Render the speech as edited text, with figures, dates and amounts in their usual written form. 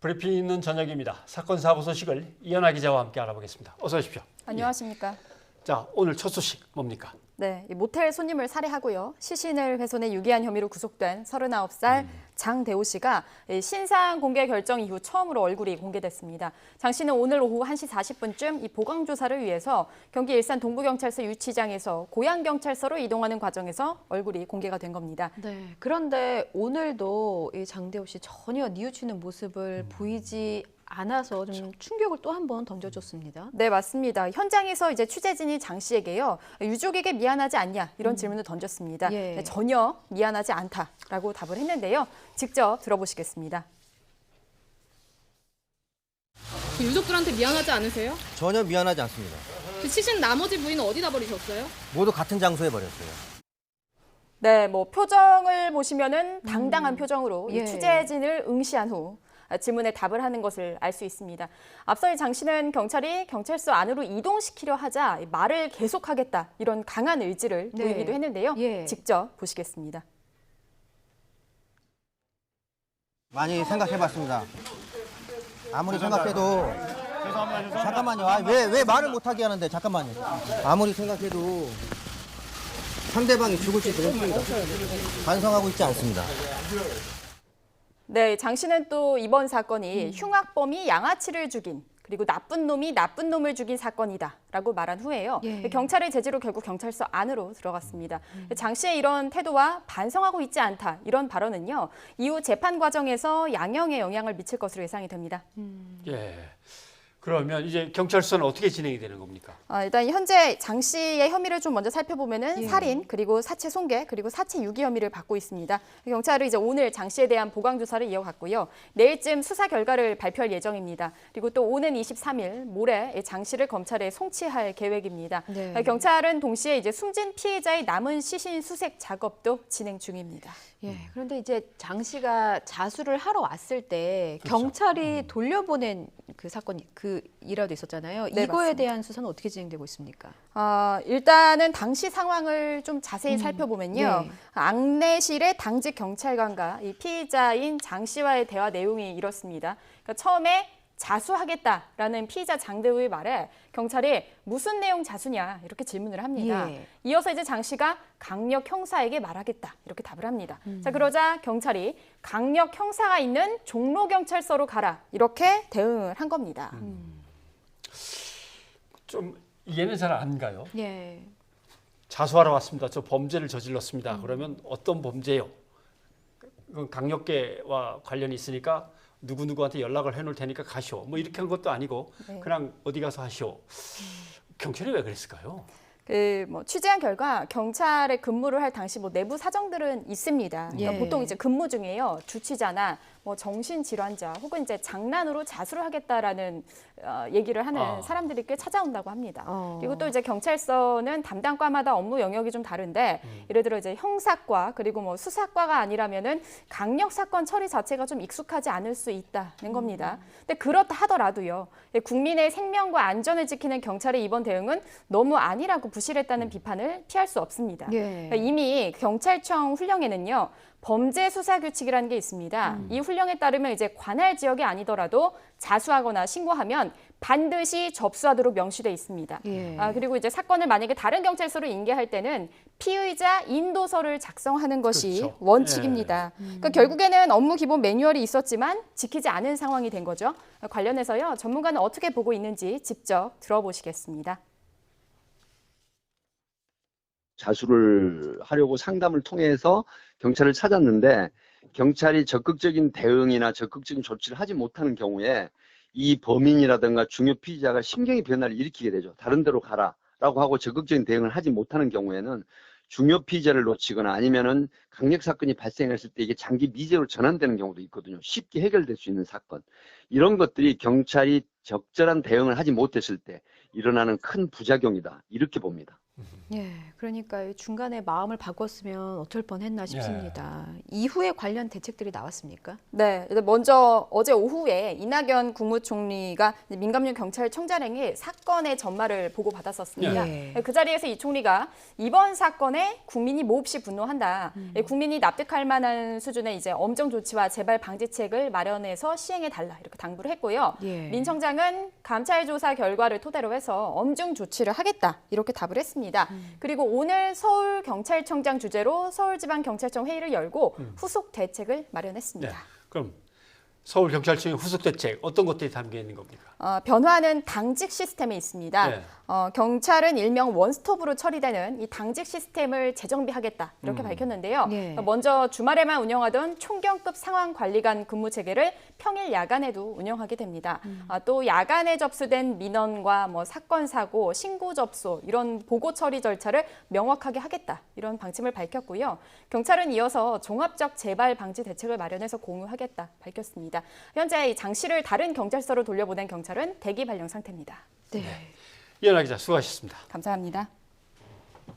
브리핑 있는 저녁입니다. 사건 사고 소식을 이현아 기자와 함께 알아보겠습니다. 어서 오십시오. 안녕하십니까. 예. 자, 오늘 첫 소식 뭡니까? 네, 모텔 손님을 살해하고요. 시신을 훼손해 유기한 혐의로 구속된 39살 장대호 씨가 신상 공개 결정 이후 처음으로 얼굴이 공개됐습니다. 장 씨는 오늘 오후 1시 40분쯤 이 보강 조사를 위해서 경기 일산 동부경찰서 유치장에서 고양경찰서로 이동하는 과정에서 얼굴이 공개가 된 겁니다. 네, 그런데 오늘도 이 장대호 씨 전혀 뉘우치는 모습을 보이지 않아서 좀 충격을 또 한 번 던져줬습니다. 네, 맞습니다. 현장에서 이제 취재진이 장 씨에게요. 유족에게 미안하지 않냐 이런 질문을 던졌습니다. 예. 네, 전혀 미안하지 않다라고 답을 했는데요. 직접 들어보시겠습니다. 그 유족들한테 미안하지 않으세요? 전혀 미안하지 않습니다. 그 시신 나머지 부위는 어디다 버리셨어요? 모두 같은 장소에 버렸어요. 네, 뭐 표정을 보시면은 당당한 표정으로 이 예. 취재진을 응시한 후 질문에 답을 하는 것을 알 수 있습니다. 앞서 이 장 씨는 경찰이 경찰서 안으로 이동시키려 하자 말을 계속하겠다 이런 강한 의지를 네. 보이기도 했는데요. 예. 직접 보시겠습니다. 많이 생각해봤습니다. 아무리 생각해도 잠깐만요. 왜 말을 못하게 하는데 잠깐만요. 아무리 생각해도 상대방이 죽을지 모릅니다. 반성하고 있지 않습니다. 네, 장 씨는 또 이번 사건이 흉악범이 양아치를 죽인 그리고 나쁜 놈이 나쁜 놈을 죽인 사건이다라고 말한 후에요. 예. 경찰의 제지로 결국 경찰서 안으로 들어갔습니다. 장 씨의 이런 태도와 반성하고 있지 않다 이런 발언은요. 이후 재판 과정에서 양형에 영향을 미칠 것으로 예상이 됩니다. 예. 그러면 이제 경찰서는 어떻게 진행이 되는 겁니까? 일단 현재 장 씨의 혐의를 좀 먼저 살펴보면은 예. 살인 그리고 사체 손괴 그리고 사체 유기 혐의를 받고 있습니다. 경찰은 이제 오늘 장 씨에 대한 보강 조사를 이어갔고요. 내일쯤 수사 결과를 발표할 예정입니다. 그리고 또 오는 23일 모레 장 씨를 검찰에 송치할 계획입니다. 네. 경찰은 동시에 이제 숨진 피해자의 남은 시신 수색 작업도 진행 중입니다. 예, 그런데 이제 장 씨가 자수를 하러 왔을 때 그렇죠. 경찰이 돌려보낸 그 사건, 그 일화도 있었잖아요. 네, 이거에 맞습니다. 대한 수사는 어떻게 진행되고 있습니까? 일단은 당시 상황을 좀 자세히 살펴보면요. 네. 앙내실의 당직 경찰관과 이 피의자인 장 씨와의 대화 내용이 이렇습니다. 그러니까 처음에 자수하겠다라는 피의자 장대우의 말에 경찰이 무슨 내용 자수냐 이렇게 질문을 합니다. 예. 이어서 이제 장 씨가 강력 형사에게 말하겠다 이렇게 답을 합니다. 자, 그러자 경찰이 강력 형사가 있는 종로경찰서로 가라 이렇게 대응을 한 겁니다. 좀 이해는 잘 안 가요. 예. 자수하러 왔습니다. 저 범죄를 저질렀습니다. 그러면 어떤 범죄요? 그건 강력계와 관련이 있으니까 누구누구한테 연락을 해놓을 테니까 가시오. 뭐 이렇게 한 것도 아니고 네. 그냥 어디 가서 하시오. 경찰이 왜 그랬을까요? 취재한 결과 경찰에 근무를 할 당시 내부 사정들은 있습니다. 그러니까 예. 보통 이제 근무 중에요 주치자나 정신질환자 혹은 이제 장난으로 자수를 하겠다라는 얘기를 하는 사람들이 꽤 찾아온다고 합니다. 그리고 또 이제 경찰서는 담당 과마다 업무 영역이 좀 다른데 예를 들어 이제 형사과 그리고 수사과가 아니라면은 강력 사건 처리 자체가 좀 익숙하지 않을 수 있다는 겁니다. 근데 그렇다 하더라도요 국민의 생명과 안전을 지키는 경찰의 이번 대응은 너무 아니라고 부실했다는 비판을 피할 수 없습니다. 예. 그러니까 이미 경찰청 훈령에는요. 범죄 수사 규칙이라는 게 있습니다. 이 훈령에 따르면 이제 관할 지역이 아니더라도 자수하거나 신고하면 반드시 접수하도록 명시돼 있습니다. 예. 그리고 이제 사건을 만약에 다른 경찰서로 인계할 때는 피의자 인도서를 작성하는 것이 그렇죠. 원칙입니다. 그러니까 결국에는 업무 기본 매뉴얼이 있었지만 지키지 않은 상황이 된 거죠. 관련해서요. 전문가는 어떻게 보고 있는지 직접 들어보시겠습니다. 자수를 하려고 상담을 통해서 경찰을 찾았는데 경찰이 적극적인 대응이나 적극적인 조치를 하지 못하는 경우에 이 범인이라든가 중요 피의자가 심경의 변화를 일으키게 되죠. 다른 데로 가라라고 하고 적극적인 대응을 하지 못하는 경우에는 중요 피의자를 놓치거나 아니면은 강력 사건이 발생했을 때 이게 장기 미제로 전환되는 경우도 있거든요. 쉽게 해결될 수 있는 사건. 이런 것들이 경찰이 적절한 대응을 하지 못했을 때 일어나는 큰 부작용이다. 이렇게 봅니다. 예, 그러니까 이 중간에 마음을 바꿨으면 어쩔 뻔했나 싶습니다. 이후에 관련 대책들이 나왔습니까? 네, 먼저 어제 오후에 이낙연 국무총리가 민감용 경찰청장에게 사건의 전말을 보고받았었습니다. 예. 그 자리에서 이 총리가 이번 사건에 국민이 몹시 분노한다. 국민이 납득할 만한 수준의 이제 엄정 조치와 재발 방지책을 마련해서 시행해 달라 이렇게 당부를 했고요. 예. 민 청장은 감찰 조사 결과를 토대로 해서 엄중 조치를 하겠다 이렇게 답을 했습니다. 그리고 오늘 서울경찰청장 주재로 서울지방경찰청 회의를 열고 후속 대책을 마련했습니다. 네. 그럼 서울경찰청의 후속 대책 어떤 것들이 담겨 있는 겁니까? 변화하는 당직 시스템이 있습니다. 네. 경찰은 일명 원스톱으로 처리되는 이 당직 시스템을 재정비하겠다 이렇게 밝혔는데요. 네. 먼저 주말에만 운영하던 총경급 상황관리관 근무 체계를 평일 야간에도 운영하게 됩니다. 또 야간에 접수된 민원과 사건 사고, 신고 접수 이런 보고 처리 절차를 명확하게 하겠다 이런 방침을 밝혔고요. 경찰은 이어서 종합적 재발 방지 대책을 마련해서 공유하겠다 밝혔습니다. 현재 이 장 씨를 다른 경찰서로 돌려보낸 경찰은 대기 발령 상태입니다. 네. 이현아 기자 수고하셨습니다. 감사합니다.